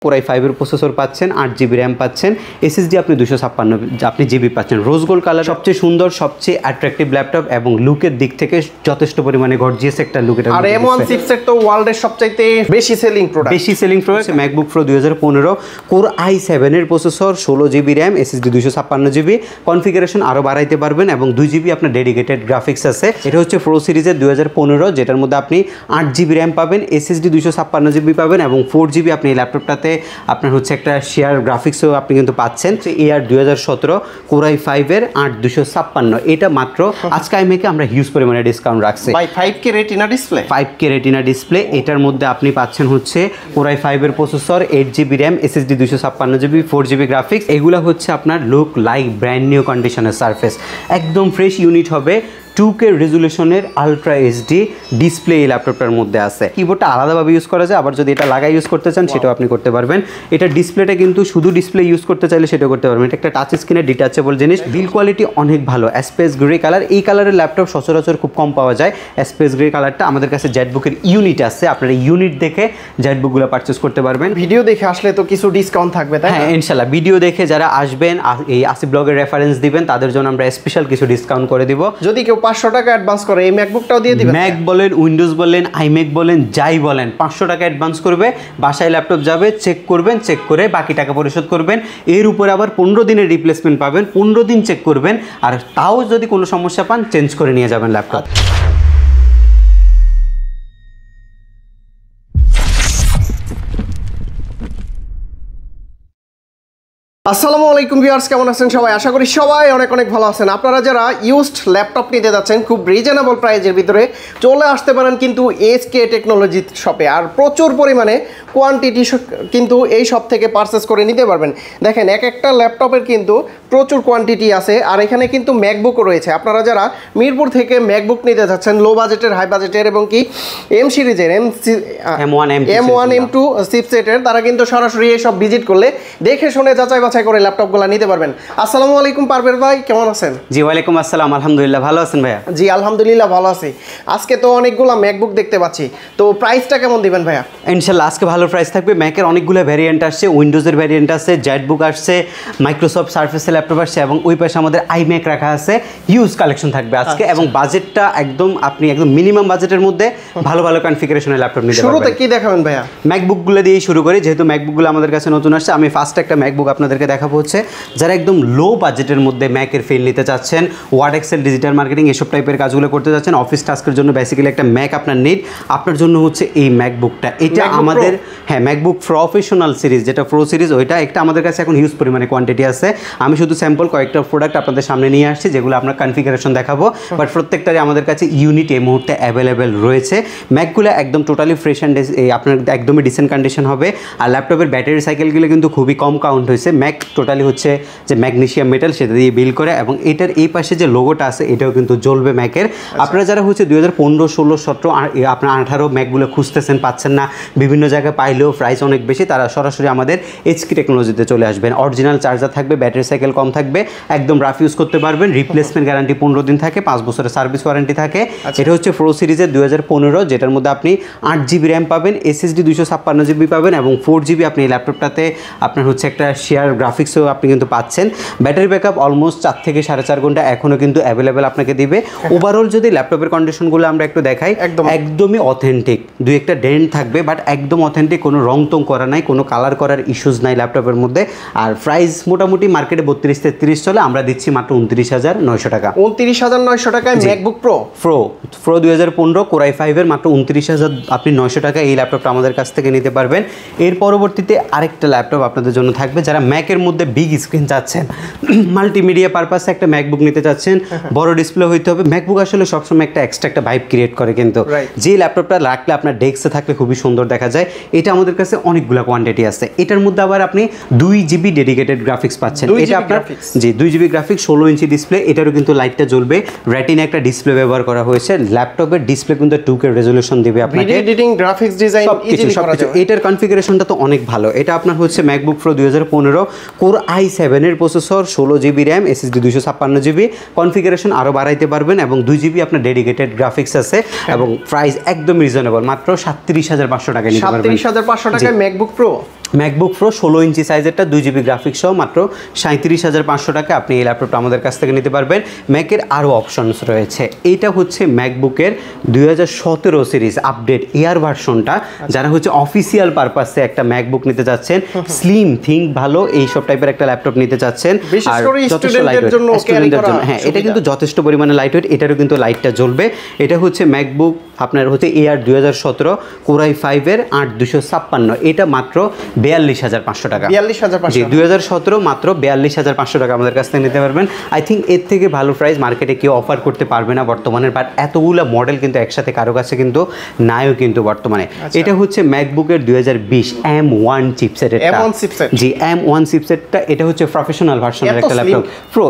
Core i 5 এর processor পাচ্ছেন, 8GB RAM পাচ্ছেন, SSD আপনি 256 আপনি জিবি পাচ্ছেন। রোজ গোল্ড কালার সবচেয়ে সুন্দর, সবচেয়ে অ্যাট্রাকটিভ ল্যাপটপ এবং লুকের দিক থেকে যথেষ্ট পরিমাণে গর্জিয়াস একটা লুক। এটা আর M1 চিপসেট তো ওয়ার্ল্ডের সবচাইতে বেশি selling product. MacBook pro 2015 core i7 এর processor, 16GB RAM, SSD 256GB, configuration আরো বাড়াইতে পারবেন এবং 2GB আপনার ডেডিকেটেড গ্রাফিক্স আছে। এটা হচ্ছে প্রো সিরিজের 2015, যেটার মধ্যে আপনি 8GB র্যাম পাবেন, SSD 256GB পাবেন এবং 4GB আপনি এই ল্যাপটপটাতে আপনার হচ্ছে একটা শেয়ার গ্রাফিক্সও আপনি কিন্তু পাচ্ছেন। এআর 2017 কোরাই 5 এর 8256, এটা মাত্র আজকে আইমেকে আমরা হিউজ পরিমাণে ডিসকাউন্ট রাখছি ভাই। 5K retina display, 5K retina display. এটার মধ্যে আপনি পাচ্ছেন হচ্ছে কোরাই 5 এর processor, 8GB RAM, SSD 256GB, 4GB graphics. এগুলো হচ্ছে আপনার লুক লাইক ব্র্যান্ড নিউ কন্ডিশনের সারফেস, একদম ফ্রেশ ইউনিট হবে। 2K রেজুলেশনের আলট্রা এইচডি ডিসপ্লে এই ল্যাপটপটার মধ্যে আছে। কিবোর্ডটা আলাদাভাবে ইউজ করা যায়, আবার যদি এটা লাগাই ইউজ করতে চান সেটাও আপনি করতে পারবেন। এটা ডিসপ্লেটা কিন্তু শুধু ডিসপ্লে ইউজ করতে চাইলে সেটাও করতে পারবেন। এটা একটা টাচ স্ক্রিনের ডিটাচেবল জিনিস। বিল কোয়ালিটি অনেক ভালো। স্পেস গ্রে কালার, এই কালারের ল্যাপটপ সচরাচর খুব কম পাওয়া যায়। স্পেস গ্রে কালারটা আমাদের কাছে জেটবুকের ইউনিট আছে, আপনারা ইউনিট দেখে জেটবুকগুলো পারচেস করতে পারবেন। ভিডিও দেখে আসলে তো কিছু ডিসকাউন্ট থাকবে, তাই? হ্যাঁ ইনশাল্লাহ, ভিডিও দেখে যারা আসবেন, এই আসিফ ব্লগের রেফারেন্স দিবেন, তাদের জন্য আমরা স্পেশাল কিছু ডিসকাউন্ট করে দিব। যদি কেউ 500 টাকা অ্যাডভান্স করে এই ম্যাকবুকটাও দিয়ে দিবেন। ম্যাক বলেন, উইন্ডোজ বলেন, আইম্যাক বলেন, যাই বলেন, 500 টাকা অ্যাডভান্স করবে, বাসায় ল্যাপটপ যাবে, চেক করবেন, চেক করে বাকি টাকা পরিশোধ করবেন। এর উপরে আবার 15 দিনের রিপ্লেসমেন্ট পাবেন, 15 দিন চেক করবেন, আর তাও যদি কোনো সমস্যা পান চেঞ্জ করে নিয়ে যাবেন ল্যাপটপ। আসসালামু আলাইকুম ভিউয়ার্স, কেমন আছেন সবাই? আশা করি সবাই অনেক অনেক ভালো আছেন। আপনারা যারা ইউজড ল্যাপটপ নিতে যাচ্ছেন খুব রিজনেবল প্রাইজের ভিতরে, চলে আসতে পারেন কিন্তু SK টেকনোলজি শপে। আর প্রচুর পরিমাণে কোয়ান্টিটি কিন্তু এই শপ থেকে পারচেস করে নিতে পারবেন। দেখেন এক একটা ল্যাপটপের কিন্তু প্রচুর কোয়ান্টিটি আছে। আর এখানে কিন্তু ম্যাকবুকও রয়েছে। আপনারা যারা মিরপুর থেকে ম্যাকবুক নিতে যাচ্ছেন, লো বাজেটের, হাই বাজেটের এবং কি এম সিরিজের M1 M2 চিপসেটের, তারা কিন্তু সরাসরি এই সব ভিজিট করলে দেখে শুনে যাচাই বাছাই করে ল্যাপটপগুলো নিতে পারবেন। আসসালামু আলাইকুম পারভেজ ভাই, কেমন আছেন? জি ওয়ালাইকুম আসসালাম, আলহামদুলিল্লাহ, ভালো আছেন ভাইয়া? জি আলহামদুলিল্লাহ ভালো আছি। আজকে তো অনেকগুলো ম্যাকবুক দেখতে পাচ্ছি, তো প্রাইসটা কেমন দিবেন ভাইয়া? ইনশাল্লাহ আজকে ভালো প্রাইস থাকবে। ম্যাকের অনেকগুলো ভ্যারিয়েন্ট আসছে, উইন্ডোজের ভ্যারিয়েন্ট আছে, জেটবুক আসছে, মাইক্রোসফট সার্ফেসের ল্যাপটপ আসছে এবং ওই পাশে আমাদের আইম্যাক রাখা আছে। হিউজ কালেকশন থাকবে আজকে এবং বাজেটটা একদম আপনি একদম মিনিমাম বাজেটের মধ্যে ভালো ভালো কনফিগারেশনের ল্যাপটপ নিতে পারবেন। শুরুতে কি দেখাবেন ভাইয়া? ম্যাকবুকগুলো দিয়েই শুরু করি, যেহেতু ম্যাকবুকগুলো আমাদের কাছে নতুন আসছে। আমি ফার্স্ট একটা ম্যাকবুক আপনাদেরকে দেখাবো, হচ্ছে যারা একদম লো বাজেটের মধ্যে ম্যাকের ফিল নিতে চাচ্ছেন, ওয়ার্ড, এক্সেল, ডিজিটাল মার্কেটিং এসব টাইপের কাজগুলো করতে চাচ্ছেন, অফিস টাস্কের জন্য বেসিক্যালি একটা ম্যাক আপনার নিড, আপনার জন্য হচ্ছে এই ম্যাকবুকটা। এটা আমাদের ম্যাকবুক প্রফেশনাল সিরিজ, যেটা প্রো সিরিজ, ওইটা একটা আমাদের কাছে এখন হিউজ পরিমাণে কোয়ান্টিটি আছে। আমি শুধু স্যাম্পল কয়েকটা প্রোডাক্ট আপনাদের সামনে নিয়ে আসছি, যেগুলো আপনার কনফিগারেশন দেখাবো, বাট প্রত্যেকটারই আমাদের কাছে ইউনিট এই মুহূর্তে অ্যাভেলেবেল রয়েছে। ম্যাকগুলো একদম টোটালি ফ্রেশ অ্যান্ড আপনার একদমই ডিসেন্ট কন্ডিশন হবে। আর ল্যাপটপের ব্যাটারি সাইকেলগুলো কিন্তু খুবই কম কাউন্ট হয়েছে। ম্যাক টোটালি হচ্ছে যে ম্যাগনেশিয়াম মেটাল, সেটা দিয়ে বিল করে, এবং এটার এই পাশে যে লোগোটা আছে এটাও কিন্তু জ্বলবে ম্যাকের। আপনারা যারা হচ্ছে 2015, 16, 17, আপনার 18 ম্যাকগুলো খুঁজতেছেন, পাচ্ছেন না, বিভিন্ন জায়গায় পাইলেও প্রাইস অনেক বেশি, তারা সরাসরি আমাদের SK টেকনোলজিতে চলে আসবেন। অরিজিনাল চার্জার থাকবে, ব্যাটারি সাইকেল কম থাকবে, একদম রাফ ইউজ করতে পারবেন। রিপ্লেসমেন্ট গ্যারান্টি 15 দিন থাকে, 5 বছরের সার্ভিস ওয়ারেন্টি থাকে। এটা হচ্ছে প্রো সিরিজের 2015, যেটার মধ্যে আপনি 8GB র্যাম পাবেন, SSD 256GB পাবেন এবং 4GB আপনি এই ল্যাপটপটাতে আপনার হচ্ছে একটা শেয়ার গ্রাফিক্সও আপনি কিন্তু পাচ্ছেন। ব্যাটারি ব্যাকআপ অলমোস্ট 4 থেকে 4.5 ঘন্টা এখনও কিন্তু অ্যাভেলেবেল আপনাকে দিবে। ওভারঅল যদি ল্যাপটপের কন্ডিশনগুলো আমরা একটু দেখাই, একদমই অথেন্টিক, দুই একটা ডেন্ট থাকবে, বাট একদম অথেন্টিক, কোনো রং টং করা নাই, কোনো কালার করার ইস্যুস নাই ল্যাপটপের মধ্যে। আর প্রাইস মোটামুটি মার্কেটে 32-33 চলে, আমরা দিচ্ছি মাত্র 29,900 টাকা। 29,900 টাকায় ম্যাকবুক প্রো 2015 কোরাই 5 এর মাত্র 29,900 টাকা এই ল্যাপটপটা আমাদের কাছ থেকে নিতে পারবেন। এর পরবর্তীতে আরেকটা ল্যাপটপ আপনাদের জন্য থাকবে, যারা ম্যাকের মধ্যে বিগ স্ক্রিন চাচ্ছেন, মাল্টিমিডিয়া পারপাসে একটা ম্যাকবুক নিতে চাচ্ছেন, বড় ডিসপ্লে হইতে হবে। ম্যাকবুক আসলে সবসময় একটা এক্সট্রা একটা ভাইব ক্রিয়েট করে, কিন্তু যে ল্যাপটপটা রাখলে আপনার ডেস্কে থাকলে খুবই সুন্দর দেখা যায়। এটা আমাদের কাছে অনেকগুলো কোয়ান্টিটি আছে। এটার মধ্যে আবার আপনি 2GB ডেডিকেটেড গ্রাফিক্স পাচ্ছেন। এটা আপনার 2GB গ্রাফিক্স, 16 ইঞ্চি ডিসপ্লে, এটারও কিন্তু লাইটটা জ্বলবে। রেটিনা একটা ডিসপ্লে ব্যবহার করা হয়েছে। ল্যাপটপের ডিসপ্লে কিন্তু 2K রেজোলিউশন দিবে আপনাকে, এডিটিং, গ্রাফিক্স ডিজাইন ইজিলি করা যাবে। এটার কনফিগারেশনটা তো অনেক ভালো। এটা আপনার হচ্ছে ম্যাকবুক প্রো 2015 কোর i7 এর processor, 16GB RAM, SSD 256GB, configuration আরো বাড়াইতে পারবেন এবং 2GB আপনার ডেডিকেটেড গ্রাফিক্স আছে এবং প্রাইস একদম রিজনেবল, মাত্র 37,500 টাকা নিতে পারবেন। 37,500 টাকায় ম্যাকবুক প্রো। ম্যাকবুক প্রো 16 ইঞ্চি সাইজেরটা 2 GB গ্রাফিক্স সহ মাত্র 37,500 টাকা আপনি এই ল্যাপটপটা আমাদের কাছ থেকে নিতে পারবেন। ম্যাকের আরও অপশনস রয়েছে। এইটা হচ্ছে ম্যাকবুকের 2017 সিরিজ আপডেট এয়ার ভার্সনটা, যারা হচ্ছে অফিসিয়াল পারপাসে একটা ম্যাকবুক নিতে যাচ্ছেন, স্লিম থিঙ্ক ভালো এইসব টাইপের একটা ল্যাপটপ নিতে চাচ্ছেন, আর যথেষ্ট লাইটওয়েট স্টুডেন্টদের জন্য। হ্যাঁ, এটা কিন্তু যথেষ্ট পরিমাণে লাইটওয়েট, এটারও কিন্তু লাইটটা জ্বলবে। এটা হচ্ছে ম্যাকবুক আপনার হচ্ছে এয়ার 2017 Core i5 এর 8256, এটা মাত্র 42,500 টাকা। 42,500 জি, 2017 মাত্র 42,500 টাকা আমাদের কাছ থেকে নিতে পারবেন। আই থিঙ্ক এর থেকে ভালো প্রাইস মার্কেটে কেউ অফার করতে পারবে না বর্তমানে, বাট এতগুলো মডেল কিন্তু একসাথে কারো কাছে কিন্তু নাইও কিন্তু বর্তমানে। এটা হচ্ছে ম্যাকবুকের 2020 M1 চিপসেটের, জি M1 চিপসেটটা। এটা হচ্ছে প্রফেশনাল ভার্সনের একটা ল্যাপটপ প্রো।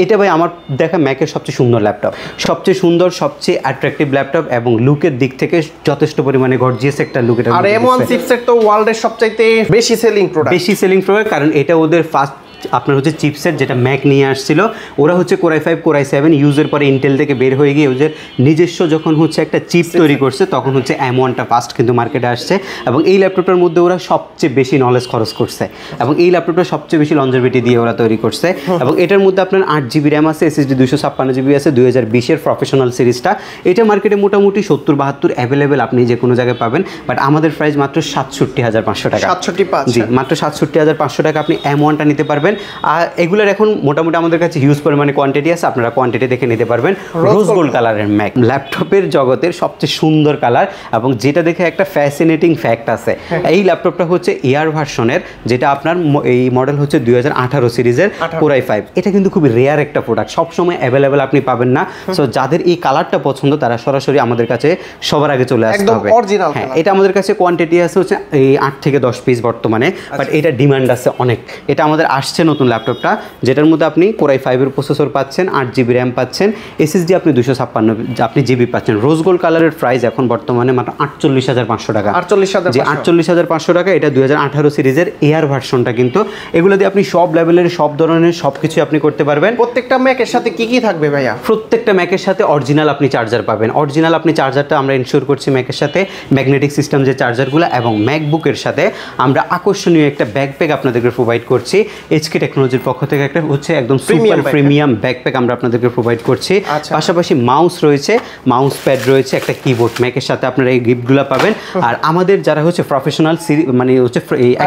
এটা ভাই আমার দেখা ম্যাকের সবচেয়ে সুন্দর ল্যাপটপ, সবচেয়ে সুন্দর, সবচেয়ে অ্যাট্রাকটিভ ল্যাপটপ এবং লুকের দিক থেকে যথেষ্ট পরিমাণে গর্জিয়াস একটা লুক। এটা আর M1 চিপসেট তো ওয়ার্ল্ডের সবচাইতে বেশি সেলিং প্রোডাক্ট, বেশি সেলিং প্রোডাক্ট, কারণ এটা ওদের ফার্স্ট আপনার হচ্ছে চিপসেট যেটা ম্যাক নিয়ে আসছিল। ওরা হচ্ছে Core i5 Core i7 ইউজের পরে ইন্টেল থেকে বের হয়ে গিয়ে ওদের নিজস্ব যখন হচ্ছে একটা চিপ তৈরি করছে, তখন হচ্ছে M1টা ফার্স্ট কিন্তু মার্কেটে আসছে। এবং এই ল্যাপটপটার মধ্যে ওরা সবচেয়ে বেশি নলেজ খরচ করছে এবং এই ল্যাপটপটা সবচেয়ে বেশি লঞ্জেভিটি দিয়ে ওরা তৈরি করছে। এবং এটার মধ্যে আপনার 8 GB র্যাম আছে, SSD 256 GB আছে, 2020-এর প্রফেশনাল সিরিজটা। এটা মার্কেটে মোটামুটি 70-72 অ্যাভেলেবেল আপনি যে কোনো জায়গায় পাবেন, বাট আমাদের প্রাইস মাত্র 67,500 টাকা। 67,500, জি, মাত্র 67,500 টাকা আপনি M1টা নিতে পারবেন। আর এগুলোর এখন মোটামুটি আমাদের কাছে হিউজ পরিমাণে কোয়ান্টিটি আছে, আপনারা কোয়ান্টিটি দেখে নিতে পারবেন। রোজ গোল্ড কালারের ম্যাক, ল্যাপটপের জগতের সবচেয়ে সুন্দর কালার, এবং যেটা দেখে একটা ফ্যাসিনেটিং ফ্যাক্ট আছে, এই ল্যাপটপটা হচ্ছে এয়ার ভার্সনের, যেটা আপনার এই মডেল হচ্ছে 2018 সিরিজের Core i5। এটা কিন্তু খুব রেয়ার একটা প্রোডাক্ট, সবসময় অ্যাভেলেবেল আপনি পাবেন না। সো যাদের এই কালারটা পছন্দ তারা সরাসরি আমাদের কাছে সবার আগে চলে আসতে হবে। হ্যাঁ, এটা আমাদের কাছে কোয়ান্টিটি আছে হচ্ছে এই 8 থেকে 10 পিস বর্তমানে, বাট এটা ডিমান্ড আছে অনেক। এটা আমাদের আসছে নতুন ল্যাপটপটা, যেটার মধ্যে আপনি Core i5 এর প্রসেসর পাচ্ছেন, 8 GB র্যাম পাচ্ছেন, SSD আপনি 256 আপনি জিবি পাচ্ছেন। রোজ গোল্ড কালারের প্রাইস এখন বর্তমানে মাত্র 48,500 টাকা। 48,500 টাকা। এটা 2018 সিরিজের এয়ার ভার্সনটা কিন্তু। এগুলো দিয়ে আপনি সব লেভেলের সব ধরনের সব কিছু আপনি করতে পারবেন। প্রত্যেকটা ম্যাকের সাথে কি কি থাকবে ভাইয়া? প্রত্যেকটা ম্যাকের সাথে অরিজিনাল আপনি চার্জার পাবেন। অরিজিনাল আপনি চার্জারটা আমরা ইনশিওর করছি ম্যাকের সাথে, ম্যাগনেটিক সিস্টেম যে চার্জারগুলো, এবং ম্যাকবুকের সাথে আমরা আকর্ষণীয় একটা ব্যাকপ্যাক আপনাদেরকে প্রোভাইড করছি। HK টেকনোলজির পক্ষ থেকে একটা হচ্ছে একদম সুপার প্রিমিয়াম ব্যাকপ্যাক আমরা আপনাদেরকে প্রোভাইড করছি। পাশাপাশি মাউস রয়েছে, মাউস প্যাড রয়েছে, একটা কিবোর্ড। ম্যাকের সাথে আপনারা এই গিফটগুলো পাবেন। আর আমাদের যারা হচ্ছে প্রফেশনাল মানে হচ্ছে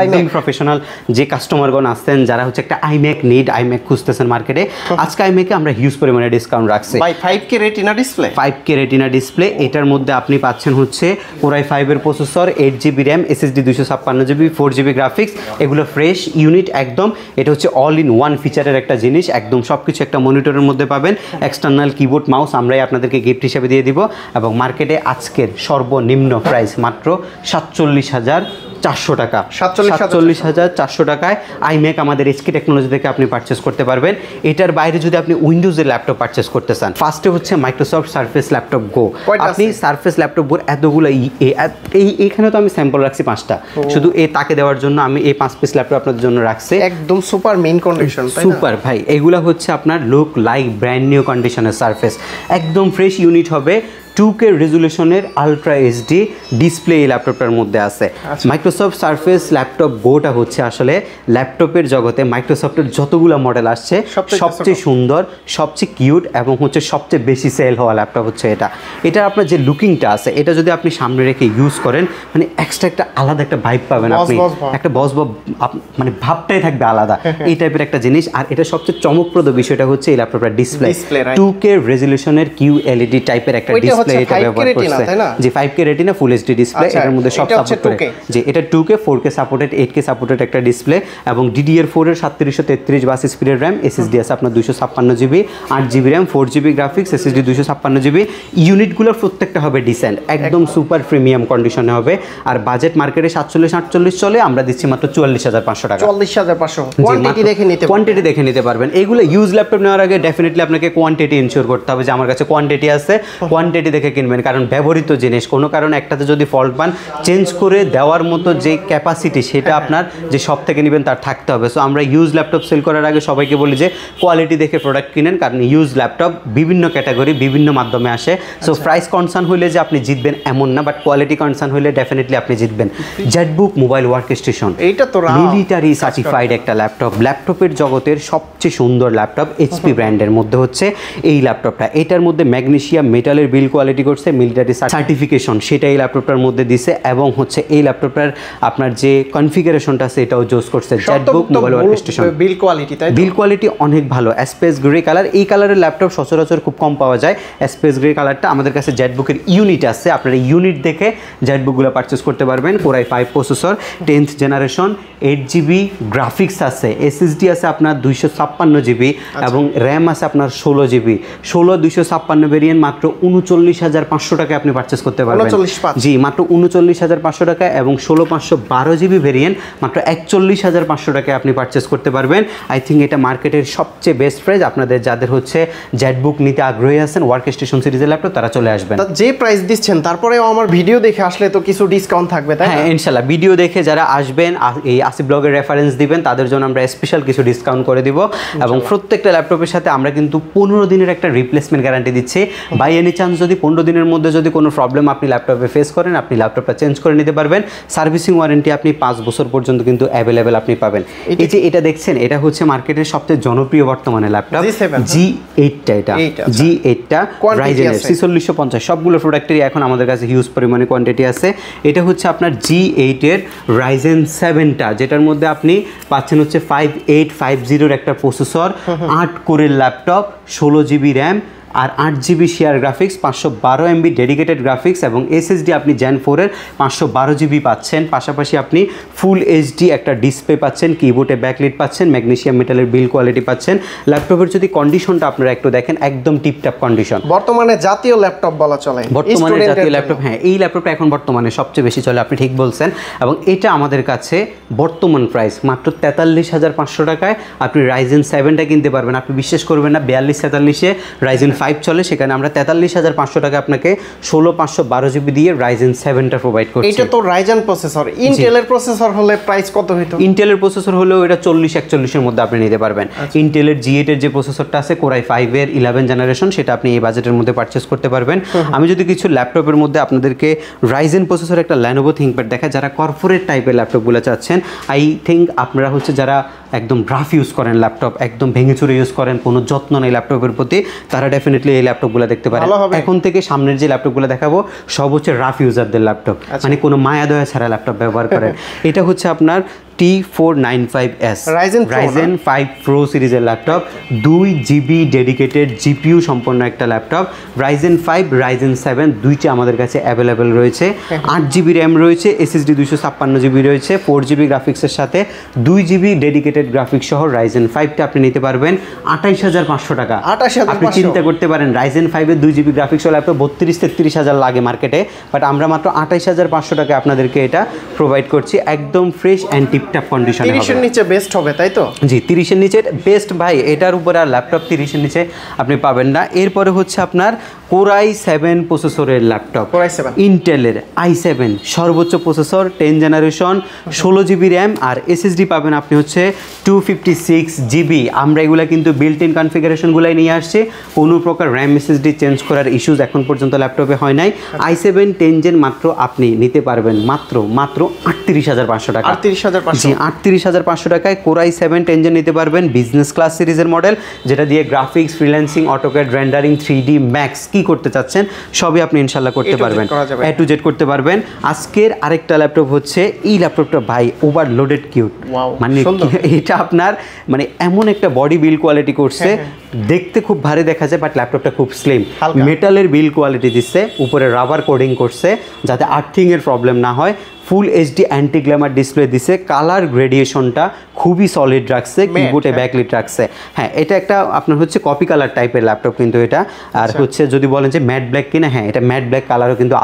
একদম প্রফেশনাল যে কাস্টমারগণ আসছেন, যারা হচ্ছে একটা আইম্যাক নিড, আইম্যাক খুঁজতেছেন মার্কেটে, আজকে আইম্যাকে আমরা হিউজ পরিমাণে ডিসকাউন্ট রাখছি। 5K retina display, 5K retina display. এটার মধ্যে আপনি পাচ্ছেন হচ্ছে Core i5 এর processor, 8 GB RAM, SSD 256 GB, 4 GB graphics. এগুলো ফ্রেশ ইউনিট একদম। এটা হচ্ছে অল ইন ওয়ান ফিচারের একটা জিনিস, একদম সব কিছু একটা মনিটরের মধ্যে পাবেন। এক্সটার্নাল কিবোর্ড মাউস আমরাই আপনাদেরকে গিফট হিসেবে দিয়ে দিব। এবং মার্কেটে আজকের সর্বনিম্ন প্রাইস মাত্র 47,400 টাকা। 47,400 টাকায় আইম্যাক আমাদের HK টেকনোলজি থেকে আপনি পারচেস করতে পারবেন। এটার বাইরে যদি আপনি উইন্ডোজের ল্যাপটপ পারচেস করতে চান, ফার্স্টে হচ্ছে মাইক্রোসফট সারফেস ল্যাপটপ গো। আপনি সারফেস ল্যাপটপ গোর এতগুলো এইখানে তো আমি স্যাম্পল রাখছি 5টা, শুধু তাকে দেওয়ার জন্য আমি এই 5 পিস ল্যাপটপ আপনাদের জন্য রাখছি। একদম সুপার মেইন কন্ডিশন, সুপার ভাই। এগুলা হচ্ছে আপনার লুক লাইক ব্র্যান্ড নিউ কন্ডিশনের সারফেস, একদম ফ্রেশ ইউনিট হবে। 2K রেজুলেশনের আলট্রা HD ডিসপ্লে এই ল্যাপটপটার মধ্যে আছে। মাইক্রোসফট সারফেস ল্যাপটপ গোটা হচ্ছে আসলে ল্যাপটপের জগতে মাইক্রোসফটের যতগুলো মডেল আসছে সবচেয়ে সুন্দর, সবচেয়ে কিউট এবং হচ্ছে সবচেয়ে বেশি সেল হওয়া ল্যাপটপ হচ্ছে এটা। এটা আপনার যে লুকিংটা আছে, এটা যদি আপনি সামনে রেখে ইউজ করেন, মানে এক্সট্রা একটা আলাদা একটা ভাইব পাবেন আপনি, একটা বস মানে ভাবটাই থাকবে আলাদা, এই টাইপের একটা জিনিস। আর এটা সবচেয়ে চমকপ্রদ বিষয়টা হচ্ছে এই ল্যাপটপটার ডিসপ্লে 2K রেজুলেশনের QLED টাইপের একটা ডিসপ্লে। এটা ব্যবহার করছে যে 5K রেটিনা ফুল HD ডিসপ্লে, এটার মধ্যে সব সাপোর্ট করে। যে এটা 2K 4K supported, 8K supported একটা ডিসপ্লে, এবং DDR4 এর 3733 বাস স্পিডের RAM, SSD আছে আপনার 256 GB, 8 GB RAM, 4 GB graphics, SSD 256 GB। ইউনিটগুলোর প্রত্যেকটা হবে ডিসেন্ট, একদম সুপার প্রিমিয়াম কন্ডিশনে হবে। আর বাজেট মার্কেটে 47-48 চলে, আমরা দিচ্ছি মাত্র 44,500 টাকা। 44,500 কোয়ান্টিটি দেখে নিতে পারবেন। এইগুলো ইউজ ল্যাপটপ নেওয়ার আগে ডেফিনেটলি আপনাকে কোয়ান্টিটি ইনশিওর করতে হবে যে আমার কাছে কোয়ান্টিটি আছে, কোয়ান্টিটি দেখে কিনবেন, কারণ ব্যবহৃত জিনিস কোনো কারণে একটাতে যদি ফল্ট পান চেঞ্জ করে দেওয়ার মতো যে ক্যাপাসিটি সেটা আপনার যে সব থেকে নেবেন তার থাকতে হবে। সো আমরা ইউজ ল্যাপটপ সেল করার আগে সবাইকে বলি যে কোয়ালিটি দেখে প্রোডাক্ট কিনেন, কারণ ইউজ ল্যাপটপ বিভিন্ন ক্যাটাগরি বিভিন্ন মাধ্যমে আসে। সো প্রাইস কনসার্ন হলে যে আপনি জিতবেন এমন না, বাট কোয়ালিটি কনসার্ন হলে ডেফিনেটলি আপনি জিতবেন। জেটবুক মোবাইল ওয়ার্ক স্টেশন, এইটা তো মিলিটারি সার্টিফাইড একটা ল্যাপটপ, ল্যাপটপের জগতের সবচেয়ে সুন্দর ল্যাপটপ এইচপি ব্র্যান্ডের মধ্যে হচ্ছে এই ল্যাপটপটা। এটার মধ্যে ম্যাগনেসিয়াম মেটালের বিল কোয়ালিটি করছে, মিলিটারি সার্টিফিকেশন সেটা এই ল্যাপটপটার মধ্যে দিছে, এবং হচ্ছে এই ল্যাপটপটার আপনার যে কনফিগারেশনটা আছে এটাও জোস করছে। জেটবুক মোবাইল ওয়ার্ক স্টেশন বিল কোয়ালিটি, তাই বিল কোয়ালিটি অনেক ভালো। স্পেস গ্রে কালার, এই কালারের ল্যাপটপ সচরাচর খুব কম পাওয়া যায়। স্পেস গ্রে কালারটা আমাদের কাছে জেটবুকের ইউনিট আছে, আপনারা ইউনিট দেখে জেটবুকগুলো পারচেস করতে পারবেন। Core i 5 processor, 10th generation, 8GB graphics আছে, এসএসডি আছে আপনার 256GB এবং র্যাম আছে আপনার 16GB। 256 ভেরিয়েন্ট মাত্র 39,500 টাকায় আপনি পারচেস করতে পারবেন। জি, মাত্র 39,500 টাকা, এবং 16512GB ভেরিয়েন্ট মাত্র 41,500 টাকায় আপনি পারচেস করতে পারবেন। আই থিঙ্ক এটা মার্কেটের সবচেয়ে বেস্ট প্রাইস। আপনাদের যাদের হচ্ছে জেটবুক নিতে আগ্রহী আছেন ওয়ার্ক স্টেশন সিরিজের ল্যাপটপ, তারা চলে আসবেন। যে প্রাইস দিচ্ছেন তারপরেও আমার ভিডিও দেখে আসলে তো কিছু ডিসকাউন্ট থাকবে, তাই না? হ্যাঁ, ইনশাআল্লাহ ভিডিও দেখে যারা আসবেন এই আসিফ ব্লগের রেফারেন্স দিবেন তাদের জন্য আমরা স্পেশাল কিছু ডিসকাউন্ট করে দিব, এবং প্রত্যেকটা ল্যাপটপের সাথে আমরা কিন্তু 15 দিনের একটা রিপ্লেসমেন্ট গ্যারান্টি দিচ্ছি। বাই এনি চান্স যদি 15 দিনের মধ্যে যদি কোনো প্রবলেম আপনি ল্যাপটপে ফেস করেন, আপনি ল্যাপটপটা চেঞ্জ করে নিতে পারবেন। সার্ভিসিং ওয়ারেন্টি আপনি 5 বছর পর্যন্ত কিন্তু অ্যাভেলেবেল আপনি পাবেন। এই যে এটা দেখছেন, এটা হচ্ছে মার্কেটের সবচেয়ে জনপ্রিয় বর্তমানে ল্যাপটপ G8টা, এটা G8টা রাইজেন 4650। সবগুলো প্রোডাক্টেরই এখন আমাদের কাছে হিউজ পরিমাণে কোয়ান্টিটি আছে। এটা হচ্ছে আপনার G8 এর রাইজেন 7টা, যেটার মধ্যে আপনি পাচ্ছেন হচ্ছে 5850 একটা প্রসেসর, 8 কোরের ল্যাপটপ, 16GB র্যাম আর 8GB share graphics, 512 MB dedicated graphics, এবং এসএসডি আপনি Gen 4 এর 512GB পাচ্ছেন। পাশাপাশি আপনি ফুল এইচডি একটা ডিসপ্লে পাচ্ছেন, কিবোর্ডে ব্যাকলাইট পাচ্ছেন, ম্যাগনেসিয়াম মেটালের বিল কোয়ালিটি পাচ্ছেন। ল্যাপটপের যদি কন্ডিশনটা আপনারা একটু দেখেন, একদম টিপটপ কন্ডিশন, বর্তমানে জাতীয় ল্যাপটপ বলা চলে, বর্তমানে জাতীয় ল্যাপটপ। হ্যাঁ, এই ল্যাপটপটা এখন বর্তমানে সবচেয়ে বেশি চলে, আপনি ঠিক বলছেন। এবং এটা আমাদের কাছে বর্তমান প্রাইস মাত্র 43,500 টাকায় আপনি রাইজেন 7টা কিনতে পারবেন। আপনি বিশ্বাস করবেন না, 42-43-এ রাইজেন 5 চলে, সেখানে আমরা 43,500 টাকা আপনাকে 16512GB দিয়ে রাইজেন 7টা প্রোভাইড করছি। এটা তো রাইজেন প্রসেসর, ইন্টেলের প্রসেসর হলে প্রাইস কত হতো? ইন্টেলের প্রসেসর হলেও এটা 40-41 এর মধ্যে আপনি নিতে পারবেন। ইন্টেলের G8 এর যে প্রসেসরটা আছে কোরাই 5 এর 11 জেনারেশন, সেটা আপনি এই বাজেটের মধ্যে পারচেস করতে পারবেন। আমি যদি কিছু ল্যাপটপের মধ্যে আপনাদেরকে রাইজেন প্রসেসর একটা Lenovo ThinkPad দেখা, যারা কর্পোরেট টাইপের ল্যাপটপগুলো চাচ্ছেন, আই থিঙ্ক আপনারা হচ্ছে যারা একদম রাফ ইউজ করেন ল্যাপটপ, একদম ভেঙে চুরে ইউজ করেন, কোনো যত্ন নেই ল্যাপটপের প্রতি, তারা ডেফিনেটলি এই ল্যাপটপগুলো দেখতে পারেন। এখন থেকে সামনের যে ল্যাপটপগুলো দেখাবো সব হচ্ছে রাফ ইউজারদের ল্যাপটপ, মানে কোনো মায়া দয়া ছাড়া ল্যাপটপ ব্যবহার করেন। এটা হচ্ছে আপনার T495S রাইজেন 5 প্রো সিরিজের ল্যাপটপ, 2GB ডেডিকেটেড জিপিইউ সম্পন্ন একটা ল্যাপটপ। রাইজেন 5 রাইজেন 7 দুইটা আমাদের কাছে অ্যাভেলেবেল রয়েছে। 8GB র্যাম রয়েছে, SSD 256GB রয়েছে, 4GB গ্রাফিক্সের সাথে 2GB ডেডিকেটেড গ্রাফিক্স সহ রাইজেন 5টা আপনি নিতে পারবেন 28,500 টাকা। আপনি চিন্তা করতে পারেন, রাইজেন 5 এর 2GB গ্রাফিক্স ল্যাপটপ 32-33,000 লাগে মার্কেটে, বাট আমরা মাত্র 28,500 টাকা আপনাদেরকে এটা প্রোভাইড করছি, একদম ফ্রেশ অ্যান্ড টিপটপ কন্ডিশনে। 30 এর নিচে বেস্ট হবে, তাই তো? জি, 30 এর নিচে বেস্ট ভাই, এটার উপর আর ল্যাপটপ 30 এর নিচে আপনি পাবেন না। এরপরে হচ্ছে আপনার কোরাই 7 প্রসেসরের ল্যাপটপ, ইন্টেলের i7 সর্বোচ্চ প্রসেসর, 10 জেনারেশন, 16GB র্যাম আর এসএসডি পাবেন আপনি হচ্ছে 256GB। আমরা এগুলো কিন্তু বিল্ট ইন কনফিগারেশনগুলাই নিয়ে আসছি, কোনো প্রকার র্যাম এসএসডি চেঞ্জ করার ইস্যুস এখন পর্যন্ত ল্যাপটপে হয় নাই। i7 10 জেন মাত্র আপনি নিতে পারবেন মাত্র 38,500 টাকা। 38,500 টাকায় কোরাই 7 10 জেন নিতে পারবেন, বিজনেস ক্লাস সিরিজের মডেল, যেটা দিয়ে graphics, freelancing, AutoCAD, rendering, 3D max কি করতে চাচ্ছেন সবই আপনি ইনশাল্লাহ করতে পারবেন, A to Z করতে পারবেন। আজকের আরেকটা ল্যাপটপ হচ্ছে এই ল্যাপটপটা ভাই ওভারলোডেড কিউট, মানে এটা আপনার মানে এমন একটা বডি বিল কোয়ালিটি করছে, দেখতে খুব ভারী দেখা যায় বাট ল্যাপটপটা খুব স্লিম, মেটালের বিল কোয়ালিটি দিচ্ছে, উপরে রাবার কোডিং করছে যাতে আর্থিং এর প্রবলেম না হয়, full HD anti Glamour display দিছে, কালার গ্রেডিয়েশনটা খুবই সলিড রাখছে, কিবোর্ডে ব্যাকলিট রাখছে। হ্যাঁ, এটা একটা আপনার হচ্ছে কপি কালার টাইপের ল্যাপটপ কিন্তু এটা। আর হচ্ছে যদি বলেন যে ম্যাট ব্ল্যাক কিনা, হ্যাঁ এটা ম্যাট ব্ল্যাক কালারও কিন্তু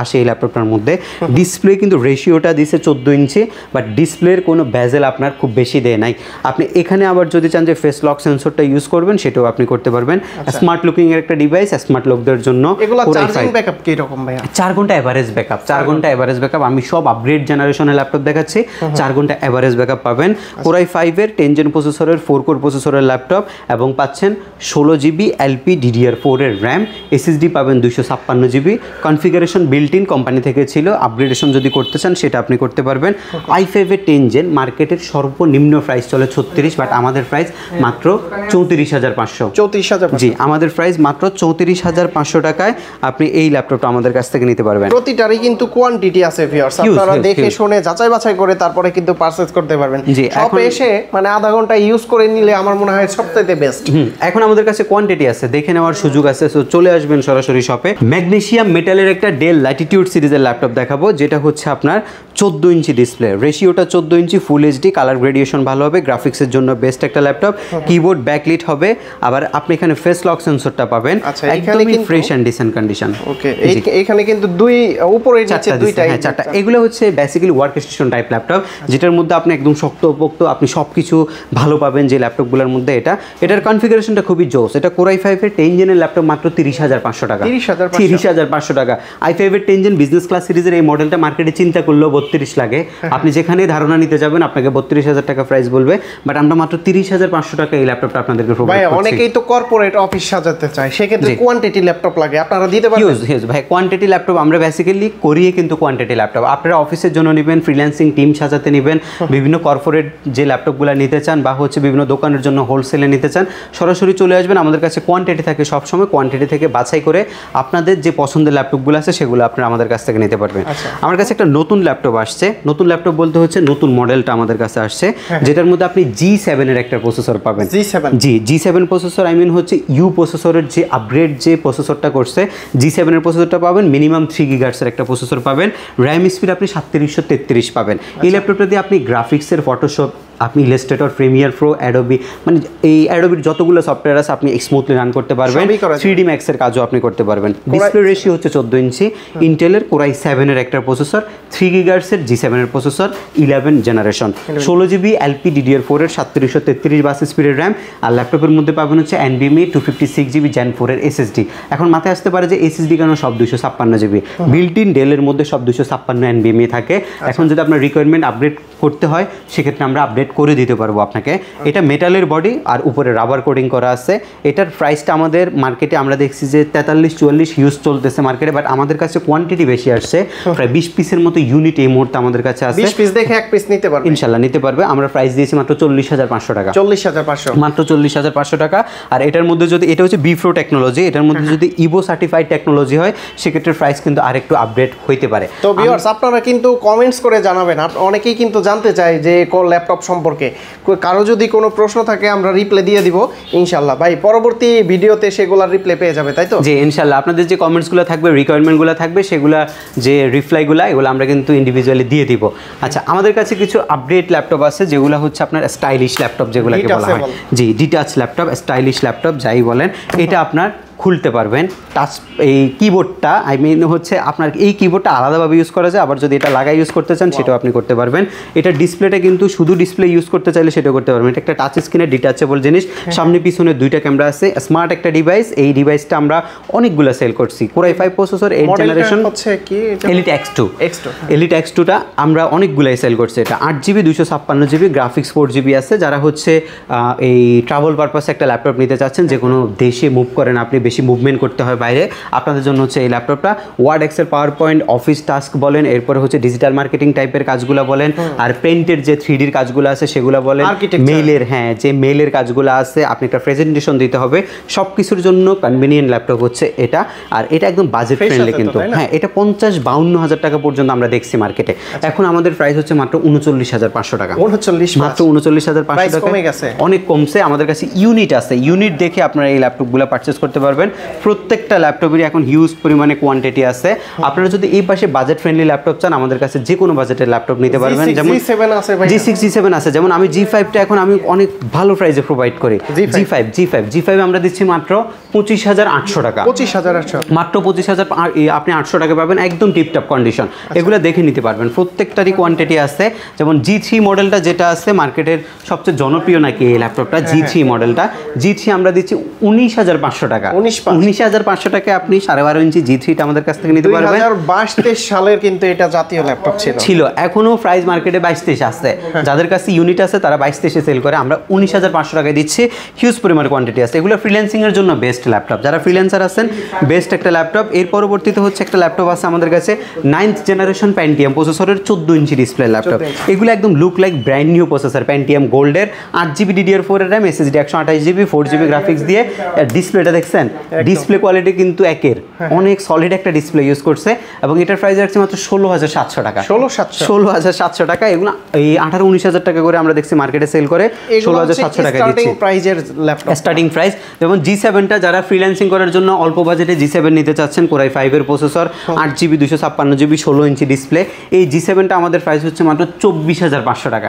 আসে এই ল্যাপটপটার মধ্যে। ডিসপ্লে কিন্তু রেশিওটা দিছে 14 ইঞ্চি, বাট ডিসপ্লের কোনো বেজেল আপনার খুব বেশি দেয় নাই। আপনি এখানে আবার যদি চান যে ফেস লক সেন্সরটা ইউজ করবেন, সেটাও আপনি করতে পারবেন। স্মার্ট লুকিং এর একটা ডিভাইস, স্মার্ট লকদের জন্য। এগুলো চার্জিং ব্যাকআপ কি রকম ভাইয়া? 4 ঘন্টা এভারেজ ব্যাকআপ, 4 ঘন্টা এভারেজ ব্যাকআপ। আমি সব আপগ্রেড জেনারেশনের ল্যাপটপ দেখাচ্ছি, 4 ঘন্টা এভারেজ ব্যাকআপ পাবেন। Core i5 এর 10 জেন প্রসেসরের 4 কোর প্রসেসরের ল্যাপটপ, এবং পাচ্ছেন 16 জিবি LPDDR4 এর র্যাম, এসএসডি পাবেন 256 GB. Configuration built in company থেকে ছিল, আপগ্রেডেশন যদি করতে চান সেটা আপনি করতে পারবেন। i5 এর 10 জেন মার্কেটের সর্বনিম্ন প্রাইস চলে 36, বাট আমাদের প্রাইস মাত্র 34,500। 34,000? জি, আমাদের প্রাইস মাত্র 34,500 টাকায় আপনি এই ল্যাপটপটা আমাদের কাছ থেকে নিতে পারবেন। প্রতিটারই কিন্তু কোয়ান্টিটি আছে ভিউয়ার্স, আপনারা দেখে শুনে যাচাই বাছাই করে তারপরে কিন্তু পারচেজ করতে পারবেন। শপে এসে মানে আধা ঘন্টা ইউজ করে নিলে আমার মনে হয় সবথেকে বেস্ট। এখন আমাদের কাছে কোয়ান্টিটি আছে, দেখে নেওয়ার সুযোগ আছে, সো চলে আসবেন সরাসরি শপে। ম্যাগনেসিয়াম মেটালের একটা ডেল ল্যাটিটিউড সিরিজের ল্যাপটপ দেখাবো, যেটা হচ্ছে আপনার 14 ইঞ্চি ডিসপ্লে, রেশিওটা 14 ইঞ্চি, ফুল এইচডি, কালার গ্রেডিয়েশন ভালো হবে, গ্রাফিক্সের জন্য বেস্ট একটা ল্যাপটপ। কিবোর্ড ব্যাকলিট হবে, আবার আপনি এখানে ফেস লক সেন্সরটা পাবেন, একদমই ফ্রেশ এন্ড ডিসেন্ট কন্ডিশন। ওকে, এখানে কিন্তু দুই উপরে নিচে দুইটাই, হ্যাঁ চারটা। এগুলো হচ্ছে basically work station type laptop, যেটার মধ্যে আপনি একদম শক্তপোক্ত আপনি সবকিছু ভালো পাবেন যে ল্যাপটপগুলোর মধ্যে। এটার কনফিগারেশনটা খুবই জোস। এটা Core i5 এর 10 জেনের ল্যাপটপ মাত্র 30,500 টাকা। 30,500 টাকা। i5 এর 10 জেন বিজনেস ক্লাস সিরিজের এই মডেলটা মার্কেটে চিন্তা করলেও 32 লাগে। আপনি যেখানে ধারণা নিতে যাবেন আপনাকে 32,000 টাকা প্রাইস বলবে, বাট আমরা মাত্র 30,500 টাকা এই ল্যাপটপটা আপনাদেরকে প্রোভাইড করছি। অনেকেই তো কর্পোরেট অফিস সাজাতে চায়, সেক্ষেত্রে কোয়ান্টিটি ল্যাপটপ লাগে, আপনারা দিতে পারবেন? ইউজ ভাই, কোয়ান্টিটি ল্যাপটপ আমরা বেসিক্যালি করিয়ে কিন্তু কোয়ান্টিটি ল্যাপটপ আপনারা অফিসের জন্য নেবেন, ফ্রিল্যান্সিং টিম সাজাতে নেবেন, বিভিন্ন কর্পোরেট যে ল্যাপটপগুলো নিতে চান, বা হচ্ছে বিভিন্ন দোকানের জন্য হোলসেলে নিতে চান, সরাসরি চলে আসবেন। আমাদের কাছে কোয়ান্টিটি থাকে সবসময়, কোয়ান্টিটি থেকে বাছাই করে আপনাদের যে পছন্দের ল্যাপটপগুলো আছে সেগুলো আপনারা আমাদের কাছ থেকে নিতে পারবেন। আমার কাছে একটা নতুন ল্যাপটপ আসছে, নতুন ল্যাপটপ বলতে হচ্ছে নতুন মডেলটা আমাদের কাছে আসছে, যেটার মধ্যে আপনি G7 এর একটা প্রসেসর পাবেন। G7 প্রসেসর, আই মিন হচ্ছে ইউ প্রসেসরের যে আপগ্রেড যে প্রসেসরটা করছে, G7 এর প্রসেসরটা পাবেন। মিনিমাম 3 গিগাহার্টজের একটা প্রসেসর পাবেন, র্যাম স্পিড আপনি 3733 পাবেন। এই ল্যাপটপটা দিয়ে আপনি গ্রাফিক্সের ফটোশপ, আপনি ইলাস্ট্রেটর, প্রিমিয়ার প্রো, অ্যাডোবি, মানে এই অ্যাডোবির যতগুলো সফটওয়্যার আছে আপনি স্মুথলি রান করতে পারবেন। 3D Max এর কাজও আপনি করতে পারবেন। ডিসপ্লে রেশিও হচ্ছে 14 ইঞ্চি, ইন্টেলের Core i7 এর একটা প্রসেসর, 3 গিগাহার্টজের G7 এর প্রসেসর, 11 জেনারেশন, 16 জিবি LPDDR4 এর 3733 বাস স্পিডের র্যাম, আর ল্যাপটপের মধ্যে পাবেন হচ্ছে NVMe 256 জিবি Gen 4 এর SSD। এখন মাথায় আসতে পারে যে SSD কেন সব 256 জিবি, বিল্ট ইন ডেলের মধ্যে সব 256 NVMe থাকে। এখন যদি আপনার রিকোয়ারমেন্ট আপডেট করতে হয় সেক্ষেত্রে আমরা আপডেট করে দিতে পারবো আপনাকে। এটা মেটালের বডি আর উপরে রাবার কোটিং করা আছে। এটার প্রাইসটা আমাদের মার্কেটে আমরা দেখছি যে 43-44 ইউজ চলতেছে মার্কেটে, বাট আমাদের কাছে কোয়ান্টিটি বেশি আসছে, প্রায় 20 পিসের মতো ইউনিট এই মুহূর্তে আমাদের কাছে আছে। 20 পিস দেখে এক পিস নিতে পারবে ইনশাআল্লাহ, নিতে পারবে। আমরা প্রাইস দিয়েছি মাত্র 40,500 টাকা। 40,500, মাত্র 40,500 টাকা। আর এটার মধ্যে যদি এটা হচ্ছে বিফ্রো টেকনোলজি, এটার মধ্যে যদি ইভো সার্টিফাইড টেকনোলজি হয় সেক্ষেত্রে প্রাইস কিন্তু আরেকটু আপডেট হইতে পারে। তো ভিউয়ার্স আপনারা কিন্তু কমেন্টস করে জানাবেন, অনেকেই কিন্তু জানতে চায় যে কোন ল্যাপটপ সম্পর্কে, কারো যদি কোনো প্রশ্ন থাকে আমরা রিপ্লাই দিয়ে দিব ইনশাআল্লাহ। ভাই পরবর্তী ভিডিওতে সেগুলোর রিপ্লাই পেয়ে যাবে, তাই তো? জি ইনশাআল্লাহ, আপনাদের যে কমেন্টসগুলো থাকবে, রিকোয়ারমেন্টগুলো থাকবে, সেগুলো যে রিপ্লাইগুলো এগুলো আমরা কিন্তু ইন্ডিভিজুয়ালি দিয়ে দিব। আচ্ছা, আমাদের কাছে কিছু আপডেট ল্যাপটপ আছে যেগুলো হচ্ছে আপনার স্টাইলিশ ল্যাপটপ যেগুলোকে বলা হয়। জি, ডিটাচ ল্যাপটপ, স্টাইলিশ ল্যাপটপ যাই বলেন, এটা আপনার খুলতে পারবেন। টাচ এই কিবোর্ডটা, আই মিন হচ্ছে আপনার এই কিবোর্ডটা আলাদাভাবে ইউজ করা যায়, আবার যদি এটা লাগাই ইউজ করতে চান সেটাও আপনি করতে পারবেন। এটা ডিসপ্লেটা কিন্তু শুধু ডিসপ্লে ইউজ করতে চাইলে সেটাও করতে পারবেন। এটা একটা টাচ স্ক্রিনের ডিটাচেবল জিনিস, সামনে পিছনে দুইটা ক্যামেরা আছে, স্মার্ট একটা ডিভাইস। এই ডিভাইসটা আমরা অনেকগুলো সেল করছি। Core i5 প্রসেসর 8 জেনারেশন, হচ্ছে কি Elite X2 Elite X2টা আমরা অনেকগুলাই সেল করছি। এটা 8GB 256GB গ্রাফিক্স 4GB আছে। যারা হচ্ছে এই ট্রাভেল পারপাসে একটা ল্যাপটপ নিতে চাচ্ছেন, যে কোনো দেশে মুভ করেন আপনি, বেশি মুভমেন্ট করতে হয় বাইরে, আপনাদের জন্য হচ্ছে এই ল্যাপটপটা। Word, Excel, PowerPoint, office task বলেন, এরপরে হচ্ছে ডিজিটাল মার্কেটিং টাইপের কাজগুলো বলেন, আর পেইন্টের যে 3Dর কাজগুলো আছে সেগুলো বলেন, মেইলের, হ্যাঁ যে মেইলের কাজগুলো আছে, আপনি একটা প্রেজেন্টেশন দিতে হবে, সব কিছুর জন্য কনভিনিয়েন্ট ল্যাপটপ হচ্ছে এটা। আর এটা একদম বাজেট ফ্রেন্ডলি কিন্তু, হ্যাঁ এটা 50-52 হাজার টাকা পর্যন্ত আমরা দেখছি মার্কেটে। এখন আমাদের প্রাইস হচ্ছে মাত্র 39,500 টাকা। মাত্র 39,500 টাকা, অনেক কমছে। আমাদের কাছে ইউনিট আছে, ইউনিট দেখে আপনারা এই ল্যাপটপগুলো পারচেস করতে পারবেন। পারবেন। প্রত্যেকটা ল্যাপটপেরই এখন হিউজ পরিমাণে কোয়ান্টিটি আছে। আপনারা যদি এই পাশে বাজেট ফ্রেন্ডলি ল্যাপটপ চান, আমাদের কাছে যে কোনো বাজেটের ল্যাপটপ নিতে পারবেন। যেমন G7 আছে ভাই, G6 G7 আছে। যেমন আমি G5টা এখন আমি অনেক ভালো প্রাইসে প্রোভাইড করি। G5 আমরা দিচ্ছি মাত্র 25,800 টাকা। 25,800 মাত্র 25,000 আপনি 800 টাকা পাবেন, একদম টিপটপ কন্ডিশন। এগুলো দেখে নিতে পারবেন, প্রত্যেকটারই কোয়ান্টিটি আছে। যেমন G3 মডেলটা যেটা আছে মার্কেটের সবচেয়ে জনপ্রিয় নাকি এই ল্যাপটপটা, G3 মডেলটা। G3 আমরা দিচ্ছি 19,500 টাকা। 19,500 টাকায় আপনি 12.5 ইঞ্চি G3টা আমাদের কাছ থেকে নিতে পারবেন। 2022-23 সালের কিন্তু এটা জাতীয় ল্যাপটপ ছিল। এখনো প্রাইস মার্কেটে 22-23 আছে। যাদের কাছে ইউনিট আছে তারা 22-23 সেল করে, আমরা 19,500 টাকায় দিচ্ছি। হিউজ পরিমাণ কোয়ান্টিটি আছে। এগুলো ফ্রিল্যান্সিং এর জন্য বেস্ট ল্যাপটপ, যারা ফ্রিল্যান্সার আছেন বেস্ট একটা ল্যাপটপ। এর পরবর্তীতে হচ্ছে একটা ল্যাপটপ আছে আমাদের কাছে 9th জেনারেশন Pentium প্রসেসরের 14 ইঞ্চি ডিসপ্লে ল্যাপটপ। এগুলো একদম look like brand new processor, Pentium গোল্ডের 8GB DDR4 এর RAM, SSD 128GB, 4GB graphics দিয়ে। ডিসপ্লেটা দেখছেন, ডিসপ্লে কোয়ালিটি কিন্তু একের অনেক সলিড একটা ডিসপ্লে ইউজ করছে। এবং এটার প্রাইস রাখছে মাত্র 16,700 টাকা। 16,700 টাকা। এগুলো এই 18-19,000 টাকা করে আমরা দেখছি মার্কেটে সেল করে, 16,700 টাকা দিচ্ছি স্টার্টিং প্রাইস। যেমন G7টা যারা ফ্রিল্যান্সিং করার জন্য অল্প বাজেটে G7 নিতে চাচ্ছেন, Core i5 এর processor, 8GB 256GB, 16 inch display, এই G7টা আমাদের প্রাইস হচ্ছে মাত্র 24,500 টাকা।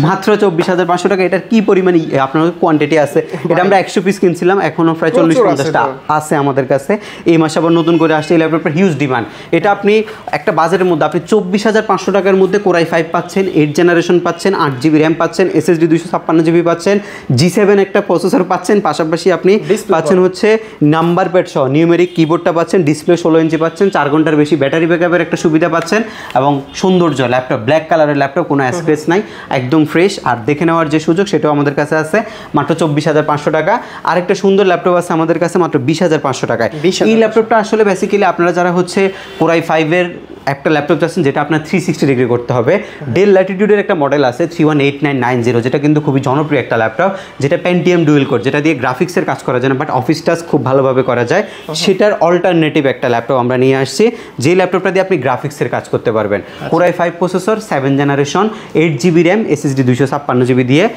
মাত্র 24,500 টাকা। এটার কি পরিমাণ আপনার কোয়ান্টিটি আছে, এটা আমরা 100 পিস কিনছিলাম, এখনো প্রায় 40-50টা আছে আমাদের কাছে। এই মাসে আবার নতুন করে আসছে এই ল্যাপটপের হিউজ ডিমান্ড। এটা আপনি একটা বাজেটের মধ্যে আপনি 24,500 টাকার মধ্যে Core i5 পাচ্ছেন, 8 জেনারেশন পাচ্ছেন, 8GB RAM পাচ্ছেন, SSD 256GB পাচ্ছেন, G7 একটা প্রসেসর পাচ্ছেন, পাশাপাশি আপনি পাচ্ছেন হচ্ছে নাম্বার প্যাড সহ নিউমেরিক কিবোর্ডটা পাচ্ছেন, ডিসপ্লে 16 ইঞ্চি পাচ্ছেন, 4 ঘন্টার বেশি ব্যাটারি ব্যাকআপের একটা সুবিধা পাচ্ছেন। এবং সৌন্দর্য ল্যাপটপ, ব্ল্যাক কালারের ল্যাপটপ, কোনো স্ক্র্যাচ নাই, একদম ফ্রেশ। আর দেখে নেওয়ার যে সুযোগ সেটাও আমাদের কাছে আছে মাত্র 24,500 টাকা। আরেকটা সুন্দর ল্যাপটপ আছে আমাদের কাছে মাত্র 20,500 টাকায়। এই ল্যাপটপটা আসলে বেসিক্যালি আপনারা যারা হচ্ছে Core i5 এর একটা ল্যাপটপ চাচ্ছেন যেটা আপনার 360 ডিগ্রি করতে হবে, ডেল ল্যাটিটিউডের একটা মডেল আছে 318990, যেটা কিন্তু খুবই জনপ্রিয় একটা ল্যাপটপ, যেটা Pentium ডুয়েল কোর, যেটা দিয়ে গ্রাফিক্সের কাজ করা যায় না বাট অফিস টাস্ক খুব ভালোভাবে করা যায়। সেটার অল্টারনেটিভ একটা ল্যাপটপ আমরা নিয়ে আসছি, যে ল্যাপটপটা দিয়ে আপনি গ্রাফিক্সের কাজ করতে পারবেন। Core i5 processor, 7 generation, 8GB RAM, SSD 256GB দিয়ে।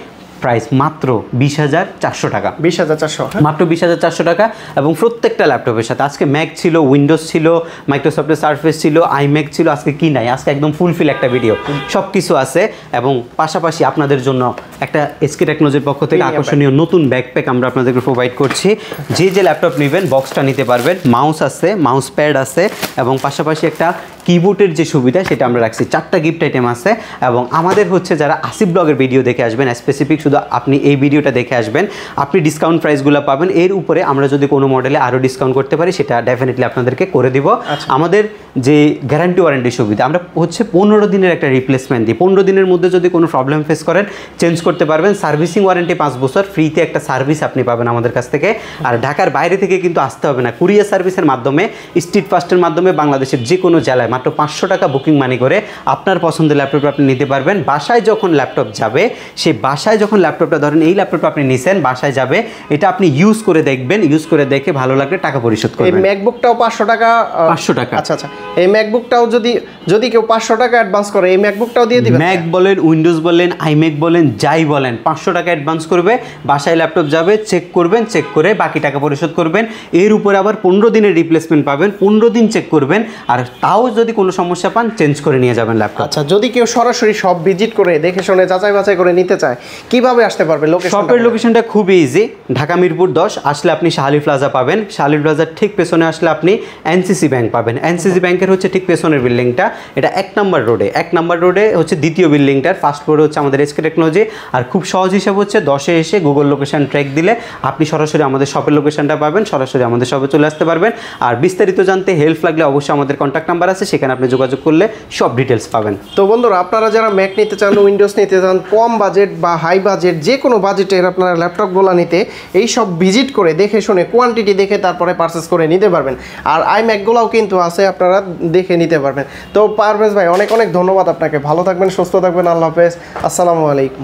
প্রাইস মাত্র 20,400 টাকা। 20,400 মাত্র 20,400 টাকা। এবং প্রত্যেকটা ল্যাপটপের সাথে আজকে ম্যাক ছিল, উইন্ডোজ ছিল, মাইক্রোসফটের সারফেস ছিল, iMac ছিল, আজকে কি নাই, আজকে একদম ফুলফিল একটা ভিডিও, সব কিছু আছে। এবং পাশাপাশি আপনাদের জন্য একটা SK টেকনোলজির পক্ষ থেকে আকর্ষণীয় নতুন ব্যাকপ্যাক আমরা আপনাদেরকে প্রোভাইড করছি। যে ল্যাপটপ নেবেন বক্সটা নিতে পারবেন, মাউস আছে, মাউস প্যাড আছে, এবং পাশাপাশি একটা কিবোর্ডের যে সুবিধা সেটা আমরা রাখছি। 4টা গিফট আইটেম আছে। এবং আমাদের হচ্ছে যারা আসিফ ব্লগের ভিডিও দেখে আসবেন, স্পেসিফিক শুধু আপনি এই ভিডিওটা দেখে আসবেন, আপনি ডিসকাউন্ট প্রাইসগুলো পাবেন। এর উপরে আমরা যদি কোনো মডেলে আরও ডিসকাউন্ট করতে পারি সেটা ডেফিনেটলি আপনাদেরকে করে দিব। আমাদের যে গ্যারান্টি ওয়ারেন্টি সুবিধা, আমরা হচ্ছে 15 দিনের একটা রিপ্লেসমেন্ট দিই। 15 দিনের মধ্যে যদি কোনো প্রবলেম ফেস করেন চেঞ্জ করতে পারবেন। সার্ভিসিং ওয়ারেন্টি 5 বছর, ফ্রিতে একটা সার্ভিস আপনি পাবেন আমাদের কাছ থেকে। আর ঢাকার বাইরে থেকে কিন্তু আসতে হবে না, কুরিয়ার সার্ভিসের মাধ্যমে, স্ট্রিট ফাস্টের মাধ্যমে বাংলাদেশের যে কোনো জেলায় মাত্র 500 টাকা বুকিং মানি করে আপনার পছন্দের ল্যাপটপ আপনি নিতে পারবেন। বাসায় যখন ল্যাপটপ যাবে, সেই বাসায় যখন ল্যাপটপটা ধরেন এই ল্যাপটপটা আপনি নিছেন, বাসায় যাবে, এটা আপনি ইউজ করে দেখবেন, ইউজ করে দেখে ভালো লাগলে টাকা পরিশোধ করবেন। এই ম্যাকবুকটাও 500 টাকা। 500 টাকা। আচ্ছা। এই ম্যাকবুকটাও যদি কেউ 500 টাকা অ্যাডভান্স করে এই ম্যাকবুকটাও দিয়ে দিবেন। ম্যাক বলেন, উইন্ডোজ বলেন, iMac বলেন, যাই বলেন, 500 টাকা অ্যাডভান্স করবে, বাসায় ল্যাপটপ যাবে, চেক করবেন, চেক করে বাকি টাকা পরিশোধ করবেন। এর উপরে আবার 15 দিনের রিপ্লেসমেন্ট পাবেন, 15 দিন চেক করবেন, আর তাও যদি কোনো সমস্যা পান চেঞ্জ করে নিয়ে যাবেন ল্যাপটপ। আচ্ছা, যদি কেউ সরাসরি সব ভিজিট করে দেখে শুনে যাচাই বাছাই করে নিতে চায় কিভাবে আসতে পারবে? শপের লোকেশনটা খুবই ইজি, ঢাকা মিরপুর 10 আসলে আপনি শাহালি প্লাজা পাবেন। শাহালি প্লাজার ঠিক পেছনে আসলে আপনি এনসিসি ব্যাংক পাবেন। এনসিসি ব্যাংকের হচ্ছে ঠিক পেছনের বিল্ডিংটা, এটা 1 নম্বর রোডে হচ্ছে দ্বিতীয় বিল্ডিংটার ফার্স্ট ফ্লোরে হচ্ছে আমাদের SK টেকনোলজি। আর খুব সহজ হিসাব হচ্ছে 10-এ এসে গুগল লোকেশন ট্র্যাক দিলে আপনি সরাসরি আমাদের শপের লোকেশনটা পাবেন, সরাসরি আমাদের শপে চলে আসতে পারবেন। আর বিস্তারিত জানতে হেল্প লাগলে অবশ্যই আমাদের কন্ট্যাক্ট নাম্বার আছে, সেখানে আপনি যোগাযোগ করলে সব ডিটেলস পাবেন। তো বন্ধুরা, আপনারা যারা ম্যাক নিতে চান, উইন্ডোজ নিতে চান, কম বাজেট বা হাই বাজেট যে কোনো বাজেটের আপনারা ল্যাপটপগুলো নিতে এই সব ভিজিট করে দেখে শুনে কোয়ান্টিটি দেখে তারপরে পারচেস করে নিতে পারবেন। আর iMacগুলোও কিন্তু আছে, আপনারা দেখে নিতে পারবেন। তো পারভেজ ভাই, অনেক অনেক ধন্যবাদ আপনাকে। ভালো থাকবেন, সুস্থ থাকবেন। আল্লাহ হাফেজ, আসসালামু আলাইকুম।